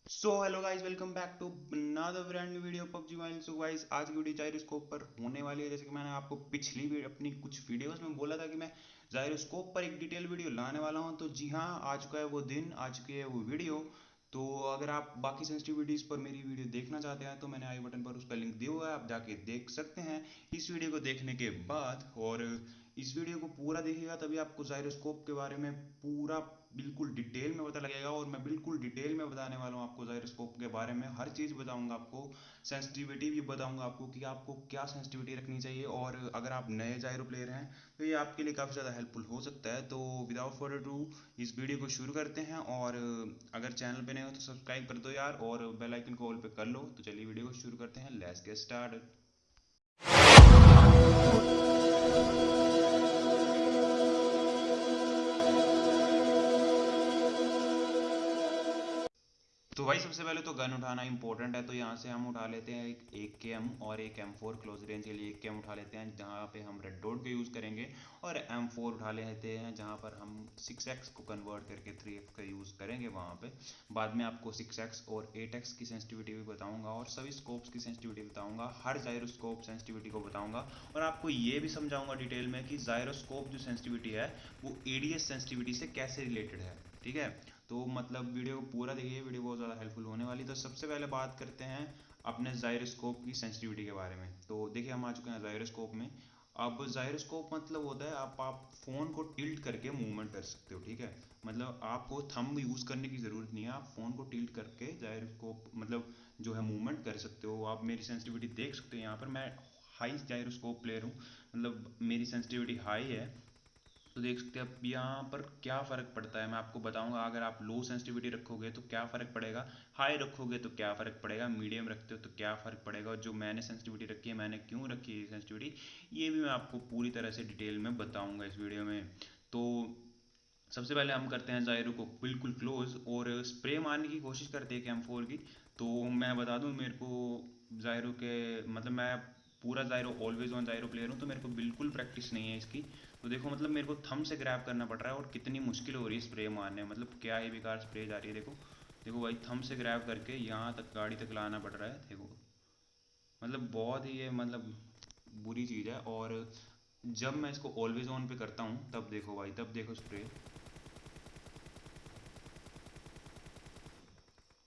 So hello guys, welcome back to another brand new video PUBG mobile. So guys, आज की video gyroscope पर होने वाली है। जैसे कि मैंने आपको अपनी कुछ वीडियोस में बोला था कि मैं जायरोस्कोप पर एक डिटेल वीडियो लाने वाला हूं, तो जी हाँ, आ चुका है वो दिन, आ चुकी है वो वीडियो। तो अगर आप बाकी सेंसिटिविटीज़ पर मेरी वीडियो देखना चाहते हैं तो मैंने आई बटन पर उसका लिंक दिया हुआ है, आप जाके देख सकते हैं इस वीडियो को देखने के बाद। और इस वीडियो को पूरा देखिएगा तभी आपको जायरोस्कोप के बारे में पूरा बिल्कुल डिटेल में पता लगेगा। और मैं बिल्कुल डिटेल में बताने वाला हूँ आपको जायरोस्कोप के बारे में, हर चीज़ बताऊंगा आपको। सेंसिटिविटी भी बताऊंगा आपको कि आपको क्या सेंसिटिविटी रखनी चाहिए। और अगर आप नए जायरो प्लेयर हैं तो ये आपके लिए काफ़ी ज़्यादा हेल्पफुल हो सकता है। तो विदाउट फर्दर डू इस वीडियो को शुरू करते हैं। और अगर चैनल पे नए हो तो सब्सक्राइब कर दो यार, और बेल आइकन को ऑल पे कर लो। तो चलिए वीडियो को शुरू करते हैं, लेट्स गेट स्टार्टेड। तो भाई सबसे पहले तो गन उठाना इंपॉर्टेंट है। तो यहाँ से हम उठा लेते हैं एक के एम और एक M4। क्लोज रेंज के लिए एक के एम उठा लेते हैं जहाँ पे हम रेड डॉट का यूज़ करेंगे, और M4 उठा लेते हैं जहाँ पर हम 6x को कन्वर्ट करके 3x का यूज़ करेंगे वहाँ पे। बाद में आपको 6x और 8x की सेंसिटिविटी भी बताऊँगा, और सभी स्कोप्स की सेंसिटिविटी बताऊँगा, हर जायरोस्कोप सेंसिटिविटी को बताऊँगा। और आपको ये भी समझाऊँगा डिटेल में कि जायरोस्कोप जो सेंसिटिविटी है वो ADS सेंसिटिविटी से कैसे रिलेटेड है। ठीक है, तो मतलब वीडियो को पूरा देखिए, वीडियो बहुत ज़्यादा हेल्पफुल होने वाली। तो सबसे पहले बात करते हैं अपने जायरोस्कोप की सेंसिटिविटी के बारे में। तो देखिए, हम आ चुके हैं जायरोस्कोप में। अब जायरोस्कोप मतलब होता है आप फ़ोन को टिल्ट करके मूवमेंट कर सकते हो। ठीक है, मतलब आपको थंब यूज़ करने की ज़रूरत नहीं है, आप फ़ोन को टिल्ट करके जायरोस्कोप मतलब जो है मूवमेंट कर सकते हो। आप मेरी सेंसिटिविटी देख सकते हो यहाँ पर, मैं हाई जायरोस्कोप प्लेयर हूँ, मतलब मेरी सेंसिटिविटी हाई है। तो देख सकते हैं अब यहाँ पर क्या फ़र्क पड़ता है, मैं आपको बताऊंगा। अगर आप लो सेंसिटिविटी रखोगे तो क्या फ़र्क पड़ेगा, हाई रखोगे तो क्या फ़र्क पड़ेगा, मीडियम रखते हो तो क्या फ़र्क पड़ेगा, और जो मैंने सेंसिटिविटी रखी है, मैंने क्यों रखी है सेंसिटिविटी, ये भी मैं आपको पूरी तरह से डिटेल में बताऊंगा इस वीडियो में। तो सबसे पहले हम करते हैं जायरो को बिल्कुल क्लोज, और स्प्रे मारने की कोशिश करते हैं कि M4 की। तो मैं बता दूं, मेरे को जायरो के मतलब मैं पूरा जायरो ऑलवेज ऑन जायरो प्लेयर हूँ, तो मेरे को बिल्कुल प्रैक्टिस नहीं है इसकी। तो देखो, मतलब मेरे को थंब से ग्रैब करना पड़ रहा है, और कितनी मुश्किल हो रही है स्प्रे मारने में, मतलब क्या ही बेकार स्प्रे जा रही है। देखो देखो भाई, थंब से ग्रैब करके यहाँ तक गाड़ी तक लाना पड़ रहा है। देखो मतलब बहुत ही ये मतलब बुरी चीज़ है। और जब मैं इसको ऑलवेज ऑन पे करता हूँ तब देखो भाई, तब देखो स्प्रे,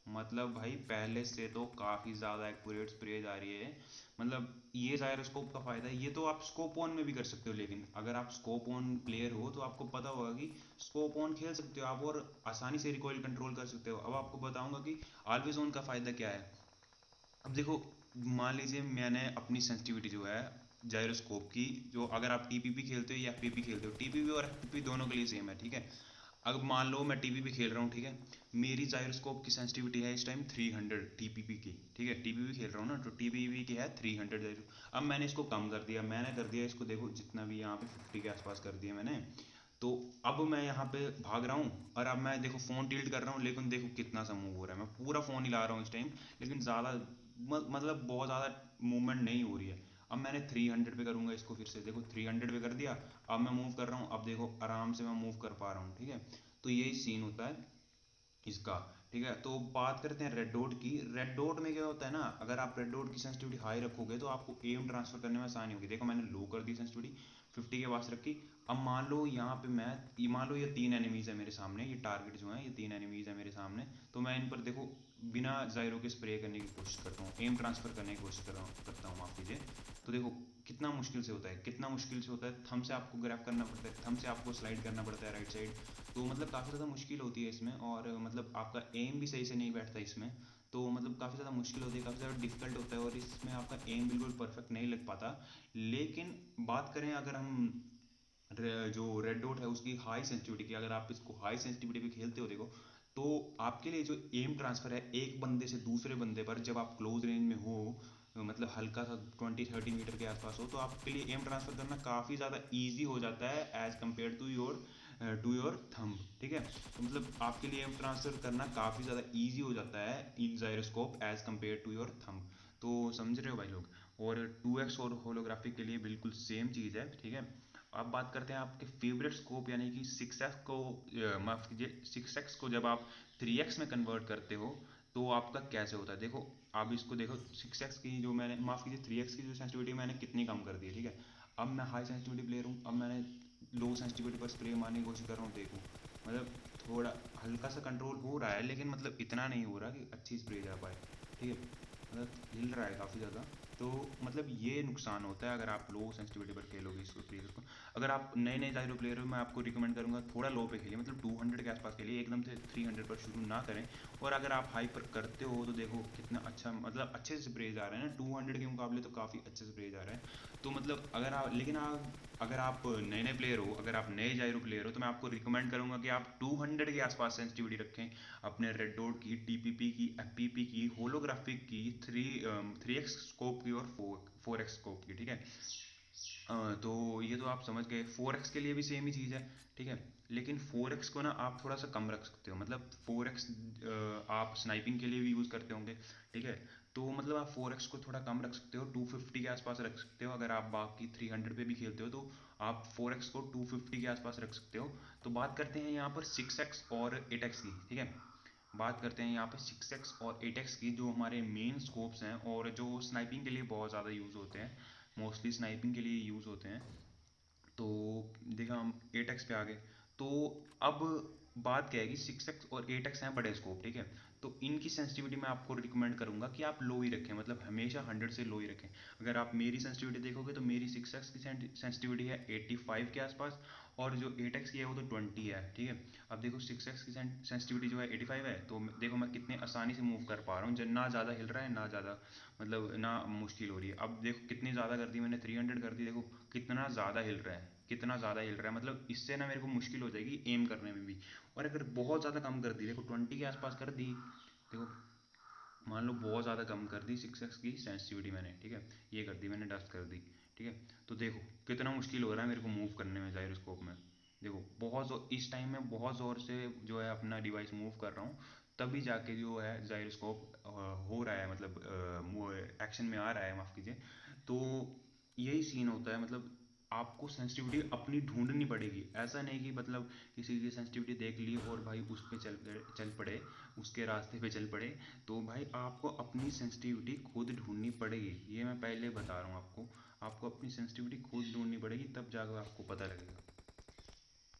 मतलब भाई पहले से तो काफ़ी ज़्यादा एक्यूरेट स्प्रे जा रही है। मतलब ये जायरोस्कोप का फ़ायदा है, ये तो आप स्कोप ऑन में भी कर सकते हो। लेकिन अगर आप स्कोप ऑन प्लेयर हो तो आपको पता होगा कि स्कोप ऑन खेल सकते हो आप, और आसानी से रिकॉइल कंट्रोल कर सकते हो। अब आपको बताऊंगा कि ऑलवेज ऑन का फ़ायदा क्या है। अब देखो, मान लीजिए मैंने अपनी सेंसिटिविटी जो है जायरोस्कोप की, जो अगर आप TPP खेलते हो या FPP खेलते हो, TPP और FPP दोनों के लिए सेम है। ठीक है, अब मान लो मैं TPP खेल रहा हूँ, ठीक है, मेरी जायरोस्कोप की सेंसिटिविटी है इस टाइम 300 TPP की। ठीक है, TPP खेल रहा हूँ ना, तो TPP की है 300। अब मैंने इसको कम कर दिया, मैंने कर दिया इसको, देखो जितना भी यहाँ पे 50 के आसपास कर दिया मैंने। तो अब मैं यहाँ पे भाग रहा हूँ, और अब मैं देखो फ़ोन टिल्ट कर रहा हूँ, लेकिन देखो कितना सा मूव हो रहा है, मैं पूरा फ़ोन हिला रहा हूँ इस टाइम, लेकिन ज़्यादा मतलब बहुत ज़्यादा मूवमेंट नहीं हो रही है। अब मैंने 300 पे करूँगा इसको, फिर से देखो 300 पे कर दिया। अब मैं मूव कर रहा हूँ, अब देखो आराम से मैं मूव कर पा रहा हूँ। ठीक है, तो यही सीन होता है इसका। ठीक है, तो बात करते हैं रेड डॉट की। रेड डॉट में क्या होता है ना, अगर आप रेड डॉट की सेंसिटिविटी हाई रखोगे तो आपको एम ट्रांसफर करने में आसानी होगी। देखो मैंने लो कर दी सेंसिटिविटी, 50 के पास रखी। अब मान लो यहाँ पे मान लो ये 3 एनिमीज है मेरे सामने, ये टारगेट जो है, ये 3 एनिमीज है मेरे सामने। तो मैं इन पर देखो बिना जायरो के स्प्रे करने की कोशिश करता हूँ, एम ट्रांसफर करने की कोशिश करता हूँ, माफ कीजिए। तो देखो कितना मुश्किल से होता है, कितना मुश्किल से होता है। थंब से आपको ग्रैब करना पड़ता है, थंब से आपको स्लाइड करना पड़ता है राइट साइड। तो मतलब काफ़ी ज़्यादा मुश्किल होती है इसमें, और मतलब आपका एम भी सही से नहीं बैठता इसमें। तो मतलब काफ़ी ज़्यादा मुश्किल होती है, काफ़ी ज़्यादा डिफिकल्ट होता है, और इसमें आपका एम बिल्कुल परफेक्ट नहीं लग पाता। लेकिन बात करें अगर हम जो रेड डॉट है उसकी हाई सेंसिटिविटी की, अगर आप इसको हाई सेंसिटिविटी पे खेलते हो, देखो तो आपके लिए जो एम ट्रांसफ़र है एक बंदे से दूसरे बंदे पर, जब आप क्लोज रेंज में हो, मतलब हल्का सा 20-30 मीटर के आसपास हो, तो आपके लिए एम ट्रांसफ़र करना काफ़ी ज़्यादा ईजी हो जाता है as compare to your thumb. ठीक है, तो मतलब आपके लिए एम ट्रांसफ़र करना काफ़ी ज़्यादा ईजी हो जाता है in gyroscope as compare to your thumb. तो समझ रहे हो भाई लोग। और 2x और होलोग्राफी के लिए बिल्कुल सेम चीज़ है। ठीक है, अब बात करते हैं आपके फेवरेट स्कोप, यानी कि 6x को, माफ़ कीजिए 6x को जब आप 3x में कन्वर्ट करते हो, तो आपका कैसे होता है देखो। आप इसको देखो 6x की जो मैंने, माफ़ कीजिए 3x की जो सेंसिटिविटी मैंने कितनी कम कर दी है, ठीक है। अब मैं हाई सेंसिटिविटी प्लेयर हूँ, अब मैंने लो सेंसिटिविटी पर स्प्रे मारने की कोशिश कर रहा हूँ, देखो मतलब थोड़ा हल्का सा कंट्रोल हो रहा है, लेकिन मतलब इतना नहीं हो रहा कि अच्छी स्प्रे जा पाए, ठीक है। मतलब हिल रहा है काफ़ी ज़्यादा। तो मतलब ये नुकसान होता है अगर आप लो सेंसिटिविटी पर खेलोगे इसको प्लेयर को। अगर आप नए नए जायरो प्लेयर हो, मैं आपको रिकमेंड करूँगा थोड़ा लो पे खेलिए, मतलब 200 के आसपास खेलिए, एकदम से 300 पर शुरू ना करें। और अगर आप हाई पर करते हो तो देखो कितना अच्छा, मतलब अच्छे से स्प्रेज आ रहे हैं ना, 200 के मुकाबले तो काफ़ी अच्छे से स्प्रेज आ रहे हैं। तो मतलब अगर आप, लेकिन आप अगर आप नए नए प्लेयर हो, अगर आप नए जायरो प्लेयर हो, तो मैं आपको रिकमेंड करूँगा कि आप 200 के आसपास सेंसिटिविटी रखें अपने रेड डॉट की, टीपीपी की, एफपीपी की, होलोग्राफिक की, 3x स्कोप की और 4x स्कोप की, ठीक है। तो ये तो आप समझ गए। 4x के लिए भी सेम ही चीज़ है, ठीक है। लेकिन 4x को ना आप थोड़ा सा कम रख सकते हो, मतलब 4x आप स्नाइपिंग के लिए भी यूज़ करते होंगे, ठीक है। तो मतलब आप 4x को थोड़ा कम रख सकते हो, 250 के आसपास रख सकते हो। अगर आप बाकी 300 पे भी खेलते हो तो आप 4x को 250 के आसपास रख सकते हो। तो बात करते हैं यहाँ पर 6x और 8x की, ठीक है। बात करते हैं यहाँ पे 6x और 8x की, जो हमारे मेन स्कोप्स हैं और जो स्नाइपिंग के लिए बहुत ज़्यादा यूज़ होते हैं, मोस्टली स्नाइपिंग के लिए यूज़ होते हैं। तो देखा हम 8x पे आ गए। तो अब बात क्या है कि 6x और 8x हैं बड़े स्कोप, ठीक है। तो इनकी सेंसिटिविटी मैं आपको रिकमेंड करूंगा कि आप लो ही रखें, मतलब हमेशा 100 से लो ही रखें। अगर आप मेरी सेंसिटिविटी देखोगे तो मेरी 6x की सेंसिटिविटी है 85 के आसपास, और जो 8x की है वो तो 20 है, ठीक है। अब देखो 6x की सेंसिटिविटी जो है 85 है, तो देखो मैं कितने आसानी से मूव कर पा रहा हूँ, ना ज़्यादा हिल रहा है ना ज़्यादा, मतलब ना मुश्किल हो रही है। अब देखो कितनी ज़्यादा कर दी मैंने, 300 कर दी, देखो कितना ज़्यादा हिल रहा है, कितना ज़्यादा हिल रहा है, मतलब इससे ना मेरे को मुश्किल हो जाएगी एम करने में भी। और अगर बहुत ज़्यादा कम कर दी, देखो 20 के आसपास कर दी, देखो मान लो बहुत ज़्यादा कम कर दी 6x की सेंसिटिविटी मैंने, ठीक है, ये कर दी मैंने, 10 कर दी, ठीक है। तो देखो कितना मुश्किल हो रहा है मेरे को मूव करने में जाइरोस्कोप में। देखो बहुत इस टाइम में बहुत ज़ोर से जो है अपना डिवाइस मूव कर रहा हूँ, तभी जाके जो है जाइरोस्कोप हो रहा है, मतलब एक्शन में आ रहा है, माफ़ कीजिए। तो यही सीन होता है, मतलब आपको सेंसिटिविटी अपनी ढूंढनी पड़ेगी। ऐसा नहीं कि मतलब किसी की सेंसिटिविटी देख ली और भाई उस पर चल पड़े, उसके रास्ते पे चल पड़े। तो भाई आपको अपनी सेंसिटिविटी खुद ढूंढनी पड़ेगी, ये मैं पहले बता रहा हूँ आपको। आपको अपनी सेंसिटिविटी खुद ढूंढनी पड़ेगी, तब जाकर आपको पता लगेगा।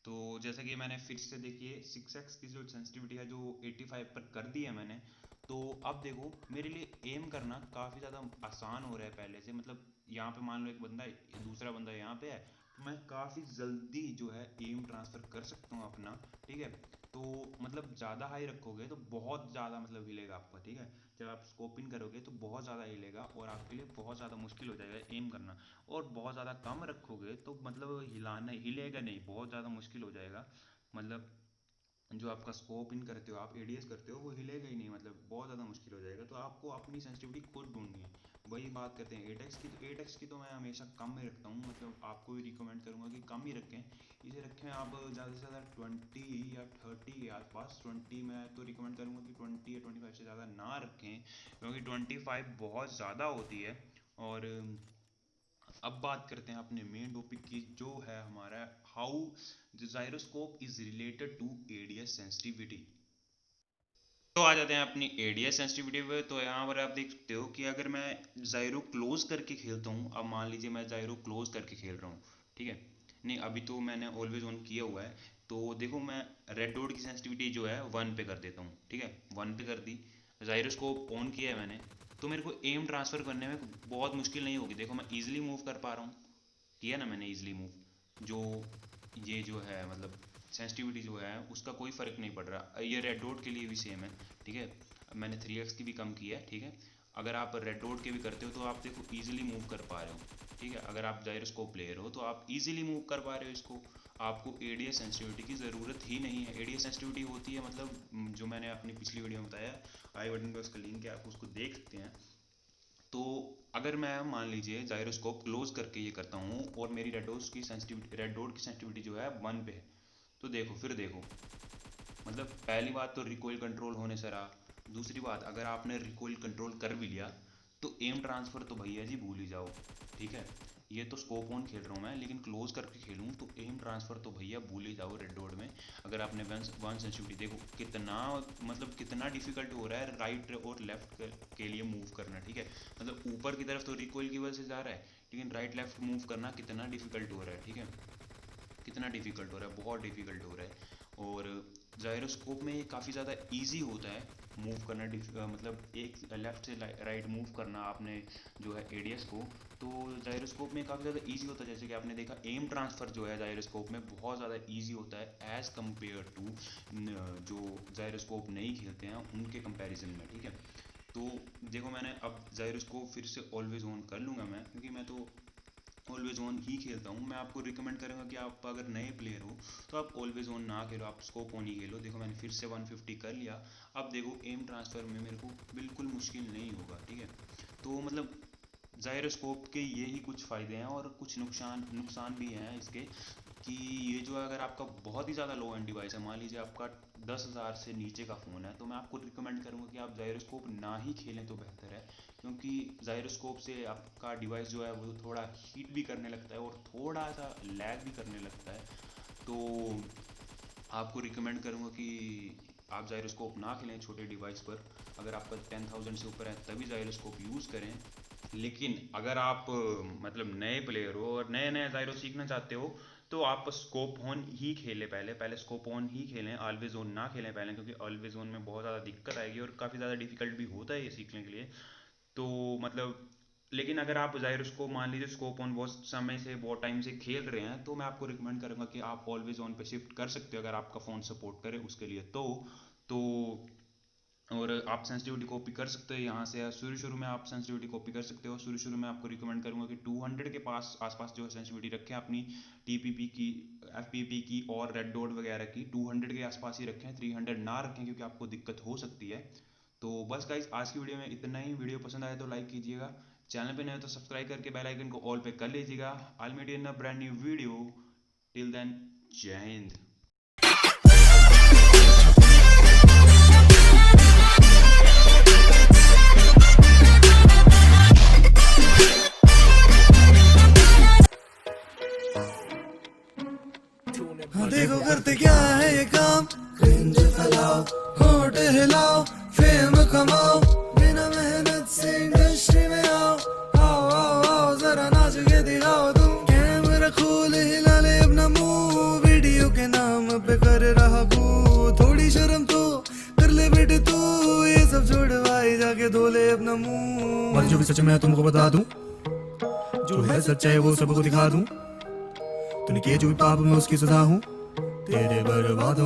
तो जैसा कि मैंने फिर से देखिए 6x की जो सेंसिटिविटी है जो 85 पर कर दी है मैंने। तो अब देखो मेरे लिए एम करना काफ़ी ज़्यादा आसान हो रहा है पहले से, मतलब यहाँ पे मान लो एक बंदा है, दूसरा बंदा यहाँ पे है, तो मैं काफ़ी जल्दी जो है एम ट्रांसफ़र कर सकता हूँ अपना, ठीक है। तो मतलब ज़्यादा हाई रखोगे तो बहुत ज़्यादा मतलब हिलेगा आपका, ठीक है। जब आप स्कोपिंग करोगे तो बहुत ज़्यादा हिलेगा और आपके लिए बहुत ज़्यादा मुश्किल हो जाएगा एम करना। और बहुत ज़्यादा कम रखोगे तो मतलब हिलाना, हिलेगा नहीं, बहुत ज़्यादा मुश्किल हो जाएगा। मतलब जो आपका स्कोप इन करते हो, आप एडीएस करते हो, वो हिलेगा ही नहीं, मतलब बहुत ज़्यादा मुश्किल हो जाएगा। तो आपको अपनी सेंसिटिविटी खुद ढूंढनी है। वही बात करते हैं 8x की, तो 8x की तो मैं हमेशा कम में रखता हूँ, मतलब आपको भी रिकमेंड करूँगा कि कम ही रखें। इसे रखें आप ज़्यादा से ज़्यादा 20 या 30 के आसपास। 20 मैं तो रिकमेंड करूँगा कि 20 या 25 से ज़्यादा ना रखें, क्योंकि 25 बहुत ज़्यादा होती है। और अब बात करते हैं अपने मेन टॉपिक की, जो है हमारा how the gyroscope is related to ADS sensitivity. तो आ जाते हैं अपनी एडीएस सेंसिटिविटी पे। तो यहाँ पर आप देख सकते हो कि अगर मैं जाइरो क्लोज करके खेलता हूँ, अब मान लीजिए मैं जाइरो क्लोज करके खेल रहा हूँ, ठीक है। नहीं अभी तो मैंने ऑलवेज ऑन किया हुआ है। तो देखो मैं रेड डॉट की सेंसिटिविटी जो है 1 पे कर देता हूँ, ठीक है, 1 पे कर दी। जाइरोस्कोप ऑन किया है मैंने, तो मेरे को एम ट्रांसफ़र करने में बहुत मुश्किल नहीं होगी। देखो मैं ईजिली मूव कर पा रहा हूँ, किया ना मैंने ईजिली मूव। जो ये जो है मतलब सेंसिटिविटी जो है उसका कोई फ़र्क नहीं पड़ रहा, ये रेड डॉट के लिए भी सेम है, ठीक है। मैंने 3x की भी कम की है, ठीक है। अगर आप रेड डॉट के भी करते हो तो आप देखो ईजिली मूव कर पा रहे हो, ठीक है। अगर आप जाइरोस्कोप प्लेयर हो तो आप ईजिली मूव कर पा रहे हो इसको। आपको एडीएस सेंसिटिविटी की ज़रूरत ही नहीं है। एडीएस सेंसिटिविटी होती है, मतलब जो मैंने अपनी पिछली वीडियो में बताया, आई बटन पे उसका लिंक है, आप उसको देख सकते हैं। तो अगर मैं मान लीजिए जाइरोस्कोप क्लोज करके ये करता हूँ और मेरी रेड डॉट की सेंसिटिविटी जो है 1 पे है, तो देखो फिर देखो, मतलब पहली बात तो रिकॉइल कंट्रोल होने से रहा। दूसरी बात, अगर आपने रिकॉइल कंट्रोल कर भी लिया तो एम ट्रांसफ़र तो भैया जी भूल ही जाओ, ठीक है। ये तो स्कोप ऑन खेल रहा हूँ मैं, लेकिन क्लोज करके खेलूँ तो एम ट्रांसफ़र तो भैया भूल ही जाओ रेड डॉट में। अगर आपने वन सेंसिटिविटी देखो कितना, मतलब कितना डिफिकल्ट हो रहा है राइट और लेफ्ट के लिए मूव करना, ठीक है। मतलब ऊपर की तरफ तो रिकॉइल की वजह से जा रहा है, लेकिन राइट लेफ्ट मूव करना कितना डिफिकल्ट हो रहा है, ठीक है। कितना डिफिकल्ट हो रहा है, बहुत डिफिकल्ट हो रहा है। और जायरोस्कोप में काफ़ी ज़्यादा इजी होता है मूव करना, मतलब एक लेफ़्ट से राइट मूव करना आपने जो है एडीएस को, तो जायरोस्कोप में काफ़ी ज़्यादा इजी होता है। जैसे कि आपने देखा एम ट्रांसफ़र जो है जायरोस्कोप में बहुत ज़्यादा इजी होता है एज़ कम्पेयर टू जो जायरोस्कोप नहीं खेलते हैं उनके कंपैरिजन में, ठीक है। तो देखो मैंने अब जायरोस्कोप फिर से ऑलवेज ऑन कर लूँगा मैं, क्योंकि मैं तो ऑलवेज ऑन ही खेलता हूँ। मैं आपको रिकमेंड करूँगा कि आप अगर नए प्लेयर हो तो आप ऑलवेज ऑन ना खेलो, आप स्कोप ऑन ही खेलो। देखो मैंने फिर से 150 कर लिया। अब देखो एम ट्रांसफ़र में मेरे को बिल्कुल मुश्किल नहीं होगा, ठीक है। तो मतलब जायरोस्कोप के ये ही कुछ फ़ायदे हैं, और कुछ नुकसान भी हैं इसके, कि ये जो है अगर आपका बहुत ही ज़्यादा लो एंड डिवाइस है, मान लीजिए आपका 10,000 से नीचे का फ़ोन है, तो मैं आपको रिकमेंड करूँगा कि आप जायरोस्कोप ना ही खेलें तो बेहतर है। क्योंकि जायरोस्कोप से आपका डिवाइस जो है वो थोड़ा हीट भी करने लगता है और थोड़ा सा लैग भी करने लगता है। तो आपको रिकमेंड करूँगा कि आप जायरोस्कोप ना खेलें छोटे डिवाइस पर। अगर आपका 10,000 से ऊपर है तभी जायरोस्कोप यूज़ करें। लेकिन अगर आप मतलब नए प्लेयर हो और नए नए जायरो सीखना चाहते हो, तो आप स्कोप ऑन ही खेलें, पहले स्कोप ऑन ही खेलें, ऑलवेज ऑन ना खेलें पहले, क्योंकि ऑलवेज ऑन में बहुत ज़्यादा दिक्कत आएगी और काफ़ी ज़्यादा डिफिकल्ट भी होता है ये सीखने के लिए। तो मतलब लेकिन अगर आप जायरोस्कोप मान लीजिए स्कोप ऑन बहुत समय से बहुत टाइम से खेल रहे हैं, तो मैं आपको रिकमेंड करूँगा कि आप ऑलवेज ऑन पे शिफ्ट कर सकते हो अगर आपका फ़ोन सपोर्ट करे उसके लिए। तो और आप सेंसिटिविटी कॉपी कर सकते हो यहाँ से। शुरू में आप सेंसिटिविटी कॉपी कर सकते हो। शुरू में आपको रिकमेंड करूँगा कि 200 के पास आसपास जो है सेंसिटिविटी रखें अपनी, टीपीपी की, एफपीपी की और रेड डॉट वगैरह की 200 के आसपास ही रखें, 300 ना रखें क्योंकि आपको दिक्कत हो सकती है। तो बस गाइस आज की वीडियो में इतना ही। वीडियो पसंद आए तो लाइक कीजिएगा, चैनल पे नए हो तो सब्सक्राइब करके बेल आइकन को ऑल पे कर लीजिएगा। I will meet in a brand new video. Till then, जय हिंद। हाँ देखो करते क्या है ये काम, क्रिंज फैलाओ, होठ हिलाओ, फेम कमाओ, बिना मेहनत से इंडस्ट्री में आओ। आओ आओ आओ जरा नाच के दिखाओ तुम, कैमरा खोल हिला ले अपना मुंह, वीडियो के नाम पे कर रहा गू, थोड़ी शर्म तो कर ले बेटे तू, ये सब छोड़ भाई जाके धो ले अपना मुंह। और जो भी सच मैं तुमको बता दूं, जो है सच्चाई वो सबको दिखा दूं, तूने किए जो भी पाप मैं उसकी सजा हूँ, तेरे बर्बाद